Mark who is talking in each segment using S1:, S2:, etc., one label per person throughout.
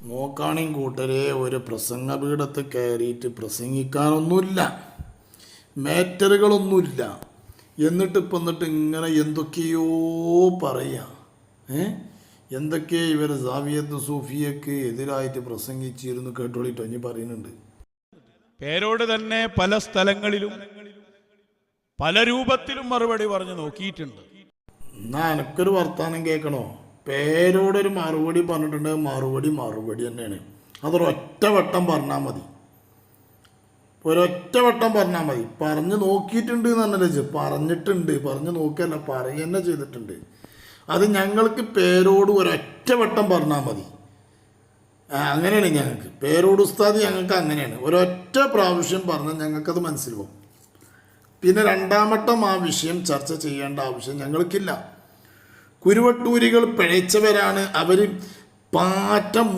S1: നോക്കാണെങ്കിൽ കൂട്ടരെ ഒരു പ്രസംഗപീഠത്ത് കയറിയിട്ട് പ്രസംഗിക്കാനൊന്നുമില്ല, മാറ്ററുകളൊന്നുമില്ല. എന്നിട്ട് ഇങ്ങനെ എന്തൊക്കെയോ പറയുക. എന്തൊക്കെ ഇവർ സാവിയത്ത് സൂഫിയക്ക് എതിരായിട്ട് പ്രസംഗിച്ചിരുന്നു കേട്ടോളിട്ടോ. ഇനി പറയുന്നുണ്ട്.
S2: പേരോട് തന്നെ പല സ്ഥലങ്ങളിലും പല രൂപത്തിലും മറുപടി പറഞ്ഞു നോക്കിയിട്ടുണ്ട്.
S1: എന്നാ എനക്കൊരു വർത്താനം കേൾക്കണോ? പേരോടൊരു മറുപടി പറഞ്ഞിട്ടുണ്ട്. മറുപടി തന്നെയാണ്. അതൊരൊറ്റ വട്ടം പറഞ്ഞാൽ മതി. ഒരൊറ്റ വട്ടം പറഞ്ഞാൽ മതി. പറഞ്ഞു നോക്കിയിട്ടുണ്ട് എന്നല്ലേ, പറഞ്ഞിട്ടുണ്ട്, പറഞ്ഞു നോക്കിയല്ല, പറയുക ചെയ്തിട്ടുണ്ട്. അത് ഞങ്ങൾക്ക് പേരോട് ഒരൊറ്റ വട്ടം പറഞ്ഞാൽ മതി. അങ്ങനെയാണ് ഞങ്ങൾക്ക് പേരോട് ഉസ്താദ്, ഞങ്ങൾക്ക് അങ്ങനെയാണ്. ഒരൊറ്റ പ്രാവശ്യം പറഞ്ഞാൽ ഞങ്ങൾക്കത് മനസ്സിലാവും. പിന്നെ രണ്ടാമട്ടം ആ വിഷയം ചർച്ച ചെയ്യേണ്ട ആവശ്യം ഞങ്ങൾക്കില്ല. കുരുവട്ടൂരികൾ പിഴച്ചവരാണ്, അവർ പാറ്റം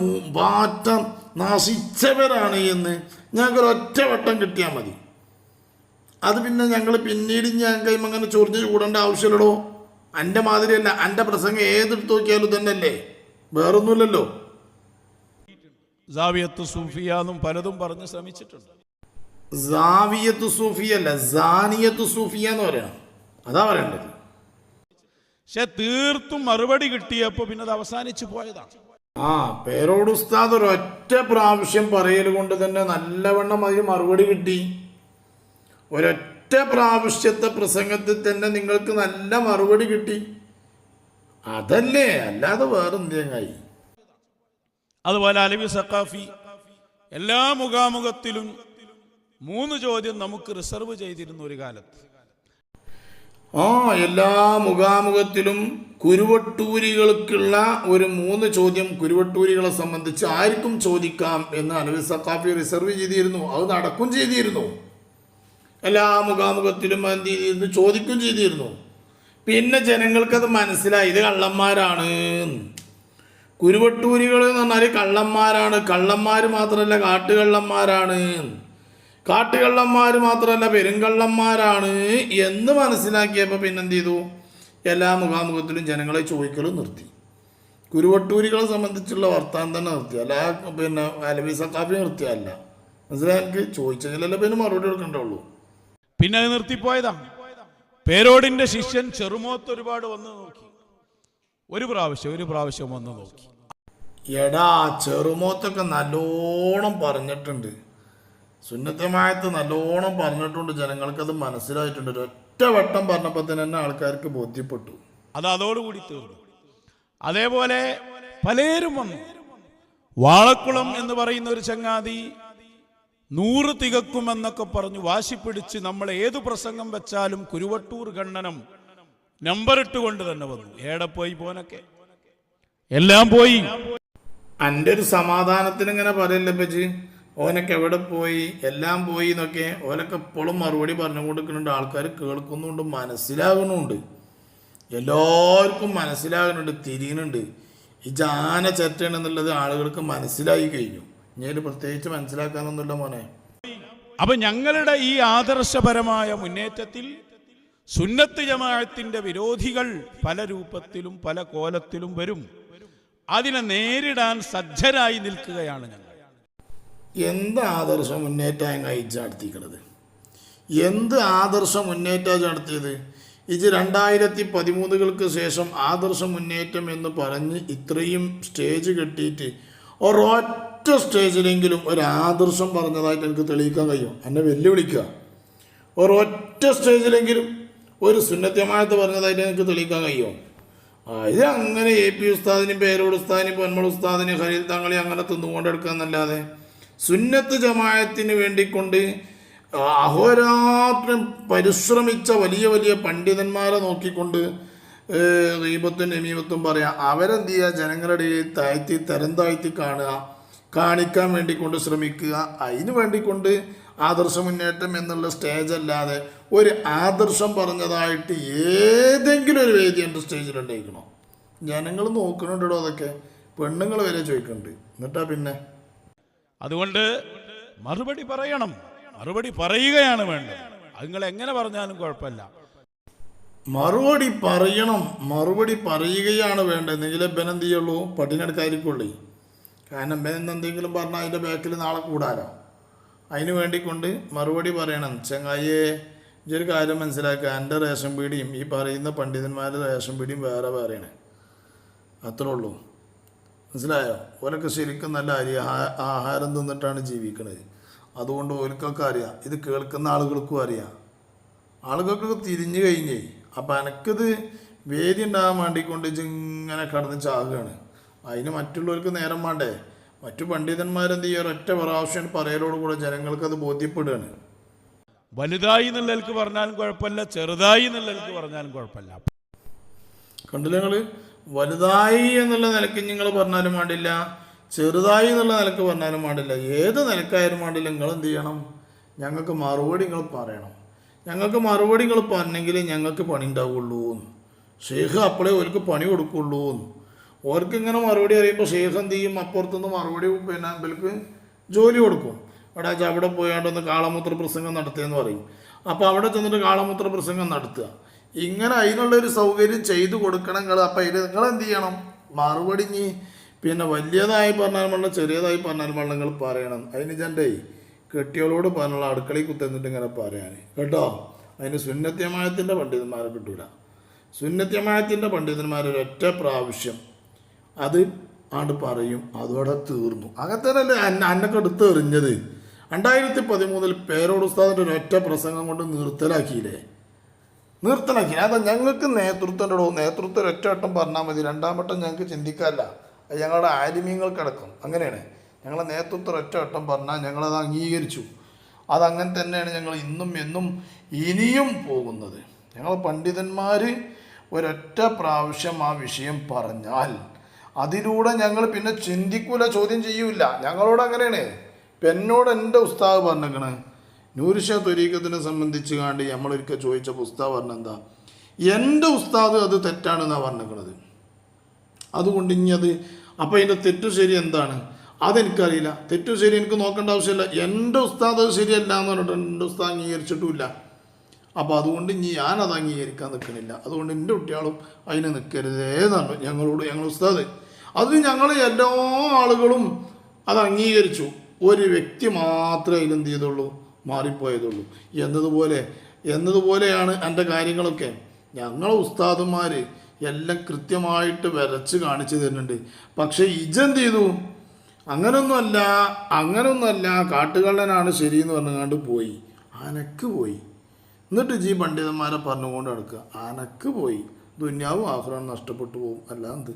S1: നാശിച്ചവരാണ് എന്ന് ഞങ്ങൾക്കൊരൊറ്റ വട്ടം കിട്ടിയാൽ മതി. അത് പിന്നെ ഞങ്ങൾ പിന്നീട് ഞങ്ങൾക്ക് അങ്ങനെ ചൊറിഞ്ഞ് കൂടേണ്ട ആവശ്യമില്ലടോ. എൻ്റെ മാതിരിയല്ല, എൻ്റെ പ്രസംഗം ഏതെടുത്ത് നോക്കിയാലും തന്നെയല്ലേ, വേറൊന്നുമില്ലല്ലോ.
S2: സാവിയത്ത് സൂഫിയ എന്നും പലതും പറഞ്ഞ് ശ്രമിച്ചിട്ടുണ്ട്.
S1: സാവിയത്ത് സൂഫിയല്ല, സാനിയത്ത് സൂഫിയ എന്ന് പറയണം. അതാ പറയേണ്ടത്.
S2: പക്ഷെ തീർത്തും മറുപടി കിട്ടിയപ്പോ പിന്നെ അത് അവസാനിച്ചു പോയതാണ്.
S1: പേരോട് ഉസ്താദ് ഒരൊറ്റ പ്രാവശ്യം പറയൽ കൊണ്ട് തന്നെ നല്ലവണ്ണം അതിന് മറുപടി കിട്ടി. ഒരൊറ്റ പ്രാവശ്യത്തെ പ്രസംഗത്തിൽ തന്നെ നിങ്ങൾക്ക് നല്ല മറുപടി കിട്ടി. അതല്ലേ, അല്ലാതെ വേറെന്തേങ്ങായി.
S2: അതുപോലെ അലവി സഖാഫി എല്ലാ മുഖാമുഖത്തിലും 3 ചോദ്യം നമുക്ക് റിസർവ് ചെയ്തിരുന്നു ഒരു കാലത്ത്.
S1: എല്ലാ മുഖാമുഖത്തിലും കുരുവട്ടൂരികൾക്കുള്ള ഒരു 3 ചോദ്യം കുരുവട്ടൂരികളെ സംബന്ധിച്ച് ആർക്കും ചോദിക്കാം എന്ന് അലവി സഖാഫി റിസർവ് ചെയ്തിരുന്നു. അത് നടക്കും ചെയ്തിരുന്നു. എല്ലാ മുഖാമുഖത്തിലും എന്ത് ചെയ്തിരുന്നു, ചോദിക്കും ചെയ്തിരുന്നു. പിന്നെ ജനങ്ങൾക്കത് മനസ്സിലായി, ഇത് കള്ളന്മാരാണ്. കുരുവട്ടൂരികൾ എന്ന് പറഞ്ഞാൽ കള്ളന്മാരാണ്. കള്ളന്മാർ മാത്രമല്ല, കാട്ടുകള്ളന്മാരാണ്. കാട്ടുകള്ളന്മാർ മാത്രമല്ല, പെരുങ്കള്ളന്മാരാണ് എന്ന് മനസ്സിലാക്കിയപ്പോൾ പിന്നെന്ത് ചെയ്തു, എല്ലാ മുഖാമുഖത്തിലും ജനങ്ങളെ ചോദിക്കലും നിർത്തി. കുരുവട്ടൂരികളെ സംബന്ധിച്ചുള്ള വർത്താനം തന്നെ നിർത്തി. അല്ല പിന്നെ അലവി സഖാഫി നിർത്തിയല്ല. മനസ്സിലായി? എനിക്ക് ചോദിച്ചെങ്കിലല്ലേ പിന്നെ മറുപടി എടുക്കണ്ടുള്ളൂ.
S2: പിന്നെ അത് നിർത്തിപ്പോയതാ. പേരോടിന്റെ ശിഷ്യൻ ചെറുമോത്ത് ഒരുപാട് വന്ന് നോക്കി. ഒരു പ്രാവശ്യം വന്ന് നോക്കി.
S1: എടാ, ചെറുമോത്തൊക്കെ നല്ലോണം പറഞ്ഞിട്ടുണ്ട്. സുന്നത്തമായത്ത് നല്ലോണം പറഞ്ഞിട്ടുണ്ട്. ജനങ്ങൾക്കത് മനസ്സിലായിട്ടുണ്ട്. ഒറ്റ വട്ടം പറഞ്ഞപ്പോൾ തന്നെ ആൾക്കാർക്ക് ബോധ്യപ്പെട്ടു.
S2: അത് അതോടുകൂടി തീർന്നു. അതേപോലെ പലരും വന്നു. വാളക്കുളം എന്ന് പറയുന്ന ഒരു ചങ്ങാതി 100 തികക്കുമെന്നൊക്കെ പറഞ്ഞു വാശിപ്പിടിച്ച് നമ്മൾ ഏതു പ്രസംഗം വെച്ചാലും കുരുവട്ടൂർ ഖണ്ഡനം നമ്പർ ഇട്ടുകൊണ്ട് തന്നെ വന്നു. ഏടെ പോയി പോനൊക്കെ എല്ലാം പോയി.
S1: എൻ്റെ ഒരു സമാധാനത്തിന് ഇങ്ങനെ പറയല്ലേ പറ്റി, ഓനൊക്കെ എവിടെ പോയി, എല്ലാം പോയി എന്നൊക്കെ ഓനൊക്കെ എപ്പോഴും മറുപടി പറഞ്ഞു കൊടുക്കുന്നുണ്ട്. ആൾക്കാർ കേൾക്കുന്നുണ്ട്, മനസ്സിലാകുന്നുണ്ട്. എല്ലാവർക്കും മനസ്സിലാകുന്നുണ്ട്, തിരിയുന്നുണ്ട്. ഈ ജാന ചെറ്റണെന്നുള്ളത് ആളുകൾക്ക് മനസ്സിലായി കഴിഞ്ഞു. ഇനി പ്രത്യേകിച്ച് മനസ്സിലാക്കാനൊന്നുമില്ല മോനെ.
S2: അപ്പൊ ഞങ്ങളുടെ ഈ ആദർശപരമായ മുന്നേറ്റത്തിൽ സുന്നത്ത് ജമാഅത്തിന്റെ വിരോധികൾ പല രൂപത്തിലും പല കോലത്തിലും വരും. അതിനെ നേരിടാൻ സജ്ജരായി നിൽക്കുകയാണ് ഞങ്ങൾ.
S1: എന്ത് ആദർശ മുന്നേറ്റം കഴിച്ച് നടത്തിക്കണത്? എന്ത് ആദർശ മുന്നേറ്റം നടത്തിയത്? ഇത് 2013 ശേഷം ആദർശ മുന്നേറ്റം എന്ന് പറഞ്ഞ് ഇത്രയും സ്റ്റേജ് കെട്ടിയിട്ട് ഒരൊറ്റ സ്റ്റേജിലെങ്കിലും ഒരു ആദർശം പറഞ്ഞതായിട്ട് എനിക്ക് തെളിയിക്കാൻ കഴിയും. എന്നെ വെല്ലുവിളിക്കുക. ഒരൊറ്റ സ്റ്റേജിലെങ്കിലും ഒരു സുന്നത്യമായത്ത് പറഞ്ഞതായിട്ട് എനിക്ക് തെളിയിക്കാൻ കഴിയും. ഇത് അങ്ങനെ AP ഉസ്താദിനും പേരോട് ഉസ്താദിനും പൊന്മൾ ഉസ്താദിനും ഖലീൽ തങ്ങളെ അങ്ങനെ തിന്നുകൊണ്ടെടുക്കുക എന്നല്ലാതെ സുന്നത്ത് ജമാഅത്തിന് വേണ്ടിക്കൊണ്ട് അഹോരാത്രം പരിശ്രമിച്ച വലിയ വലിയ പണ്ഡിതന്മാരെ നോക്കിക്കൊണ്ട് ഗീബത്തും നമീമത്തും പറയാം. അവരെന്ത് ചെയ്യുക, ജനങ്ങളുടെ തരം താഴ്ത്തി കാണിക്കാൻ വേണ്ടിക്കൊണ്ട് ശ്രമിക്കുക. അതിന് വേണ്ടിക്കൊണ്ട് ആദർശ മുന്നേറ്റം എന്നുള്ള സ്റ്റേജ് അല്ലാതെ ഒരു ആദർശം പറഞ്ഞതായിട്ട് ഏതെങ്കിലും ഒരു വേദി എൻ്റെ സ്റ്റേജിലുണ്ടായിരിക്കണോ? ജനങ്ങൾ നോക്കണുണ്ടോ? അതൊക്കെ പെണ്ണുങ്ങൾ വരെ ചോദിക്കുന്നുണ്ട്. എന്നിട്ടാ പിന്നെ
S2: അതുകൊണ്ട് മറുപടി പറയണം, മറുപടി പറയുകയാണ് വേണ്ടത്. അത് നിങ്ങൾ എങ്ങനെ പറഞ്ഞാലും കുഴപ്പമില്ല.
S1: മറുപടി പറയണം, മറുപടി പറയുകയാണ് വേണ്ടത്. എന്നെങ്കിലേ ബനെന്ത് ചെയ്യുള്ളൂ, പട്ടിനെടുക്കാതിരിക്കുള്ളൂ. കാരണം ഇവൻ എന്തെങ്കിലും പറഞ്ഞാൽ അതിൻ്റെ ബാക്കിൽ നാളെ കൂടാലോ. അതിന് വേണ്ടിക്കൊണ്ട് മറുപടി പറയണം. ചങ്ങായേ, ഇതൊരു കാര്യം മനസ്സിലാക്കുക, എൻ്റെ റേഷൻ പീടിയും ഈ പറയുന്ന പണ്ഡിതന്മാരുടെ റേഷൻ പീടിയും വേറെ വേറെയാണ്. അത്രേ ഉള്ളൂ. മനസ്സിലായോ? ഓരൊക്കെ ശരിക്കും നല്ല ആഹാരം തിന്നിട്ടാണ് ജീവിക്കുന്നത്. അതുകൊണ്ട് ഓർക്കൊക്കെ അറിയാം, ഇത് കേൾക്കുന്ന ആളുകൾക്കും അറിയാം. ആളുകൾക്ക് തിരിഞ്ഞു കഴിഞ്ഞേ. അപ്പം എനിക്കിത് വേദി ഉണ്ടാകാൻ വേണ്ടിക്കൊണ്ട് ഇങ്ങനെ കടന്ന് ചാകുകയാണ്. അതിന് മറ്റുള്ളവർക്ക് നേരം വേണ്ടേ? മറ്റു പണ്ഡിതന്മാരെന്ത് ചെയ്യുക, ഒരൊറ്റ പ്രാവശ്യം പറയലോടുകൂടെ ജനങ്ങൾക്കത് ബോധ്യപ്പെടുകയാണ്.
S2: വലുതായി എന്നുള്ളവർക്ക് പറഞ്ഞാലും കുഴപ്പമില്ല, ചെറുതായി എന്നുള്ളവർക്ക് പറഞ്ഞാലും കുഴപ്പമില്ല.
S1: കണ്ടില്ല നിങ്ങൾ? വലുതായി എന്നുള്ള നിലയ്ക്ക് നിങ്ങൾ പറഞ്ഞാലും വേണ്ടില്ല, ചെറുതായി എന്നുള്ള നിലക്ക് പറഞ്ഞാലും വേണ്ടില്ല, ഏത് നിലക്കായാലും വേണ്ടില്ല. നിങ്ങൾ എന്ത് ചെയ്യണം? ഞങ്ങൾക്ക് മറുപടി നിങ്ങൾ പറയണം. ഞങ്ങൾക്ക് മറുപടി നിങ്ങൾ പറഞ്ഞെങ്കിൽ ഞങ്ങൾക്ക് പണി ഉണ്ടാവുള്ളൂ. ഷെയ്ഖ് അപ്പോഴേ ഓർക്ക് പണി കൊടുക്കുള്ളൂ. ഓർക്ക് ഇങ്ങനെ മറുപടി അറിയുമ്പോൾ ഷെയ്ഖ് എന്ത് ചെയ്യും? അപ്പുറത്തുനിന്ന് മറുപടി പിന്നെ ഇവർക്ക് ജോലി കൊടുക്കും. അവിടെ പോയാണ്ടൊന്ന് കാളമൂത്ര പ്രസംഗം നടത്തിയെന്ന് പറയും. അപ്പോൾ അവിടെ ചെന്നിട്ട് കാളമൂത്ര പ്രസംഗം നടത്തുക. ഇങ്ങനെ അതിനുള്ളൊരു സൗകര്യം ചെയ്തു കൊടുക്കണം നിങ്ങൾ. അപ്പം അതിൽ നിങ്ങൾ എന്ത് ചെയ്യണം? മറുപടി പിന്നെ വലിയതായി പറഞ്ഞാലും വേണ്ട, ചെറിയതായി പറഞ്ഞാലും വേണ്ട, നിങ്ങൾ പറയണം. അതിന് ചെണ്ടേ കെട്ടിയോളോട് പറഞ്ഞുള്ള അടുക്കളയിൽ കുത്തിന്നിട്ട് ഇങ്ങനെ പറയാൻ കേട്ടോ. അതിന് സുന്നത്യമായത്തിൻ്റെ പണ്ഡിതന്മാരെ കിട്ടൂല. സുന്നത്യമായത്തിൻ്റെ പണ്ഡിതന്മാർ ഒരൊറ്റ പ്രാവശ്യം അത് ആണ്ട് പറയും, അതോടെ തീർന്നു. അങ്ങനത്തെ അന്നൊക്കെ എടുത്ത് എറിഞ്ഞത് 2013 പേരോട് ഉസ്താദിൻ്റെ ഒരൊറ്റ പ്രസംഗം കൊണ്ട് നിർത്തലാക്കിയില്ലേ? അത് ഞങ്ങൾക്ക് നേതൃത്വം ഒരൊറ്റ വട്ടം പറഞ്ഞാൽ മതി, രണ്ടാം വട്ടം ഞങ്ങൾക്ക് ചിന്തിക്കാമല്ല. അത് ഞങ്ങളുടെ ആലിമീങ്ങൾക്കടക്കം അങ്ങനെയാണ്. ഞങ്ങളെ നേതൃത്വം ഒരൊറ്റ വട്ടം പറഞ്ഞാൽ ഞങ്ങളത് അംഗീകരിച്ചു. അതങ്ങനെ തന്നെയാണ് ഞങ്ങൾ ഇന്നും എന്നും ഇനിയും പോകുന്നത്. ഞങ്ങൾ പണ്ഡിതന്മാർ ഒരൊറ്റ പ്രാവശ്യം ആ വിഷയം പറഞ്ഞാൽ അതിലൂടെ ഞങ്ങൾ പിന്നെ ചിന്തിക്കൂല, ചോദ്യം ചെയ്യൂല. ഞങ്ങളോട് അങ്ങനെയാണ്. ഇപ്പം എന്നോട് എൻ്റെ ഉസ്താദ് പറഞ്ഞേക്കണേ, നൂർഷാ ത്വരീഖത്തിനെ സംബന്ധിച്ച് കാണ്ട് നമ്മളൊരിക്കൽ ചോദിച്ചപ്പോൾ ഉസ്താദ് പറഞ്ഞെന്താ, എൻ്റെ ഉസ്താദ് അത് തെറ്റാണെന്നാണ് പറഞ്ഞേക്കണത്. അതുകൊണ്ട് ഇനി അത് അപ്പം അതിൻ്റെ തെറ്റു ശരി എന്താണ് അതെനിക്കറിയില്ല. തെറ്റു ശരി എനിക്ക് നോക്കേണ്ട ആവശ്യമില്ല. എൻ്റെ ഉസ്താദ് അത് ശരിയല്ല എന്ന് പറഞ്ഞിട്ട് എൻ്റെ ഉസ്താദ് അംഗീകരിച്ചിട്ടുമില്ല. അപ്പോൾ അതുകൊണ്ട് ഇനി ഞാനത് അംഗീകരിക്കാൻ നിൽക്കണില്ല. അതുകൊണ്ട് എൻ്റെ കുട്ടികളും അതിന് നിൽക്കരുതേന്നാണ് ഞങ്ങൾ ഉസ്താദ്. അത് ഞങ്ങൾ എല്ലാ ആളുകളും അത് അംഗീകരിച്ചു. ഒരു വ്യക്തി മാത്രമേ അതിലെന്ത് ചെയ്തുള്ളൂ, മാറിപ്പോയതുള്ളൂ എന്നതുപോലെയാണ് എൻ്റെ കാര്യങ്ങളൊക്കെ. ഞങ്ങളെ ഉസ്താദുമാർ എല്ലാം കൃത്യമായിട്ട് വരച്ച് കാണിച്ചു തരുന്നുണ്ട്. പക്ഷേ ഇജെന്ത് ചെയ്തു? അങ്ങനൊന്നുമല്ല കാട്ടുകള്ളനാണ് ശരിയെന്ന് പറഞ്ഞുകൊണ്ട് പോയി. അനക്ക് പോയി. എന്നിട്ട് പണ്ഡിതന്മാരെ പറഞ്ഞുകൊണ്ട് നടക്കുക. അനക്ക് പോയി. ദുന്യാവും ആഖിറവും നഷ്ടപ്പെട്ടു പോകും. അല്ലാന്ത്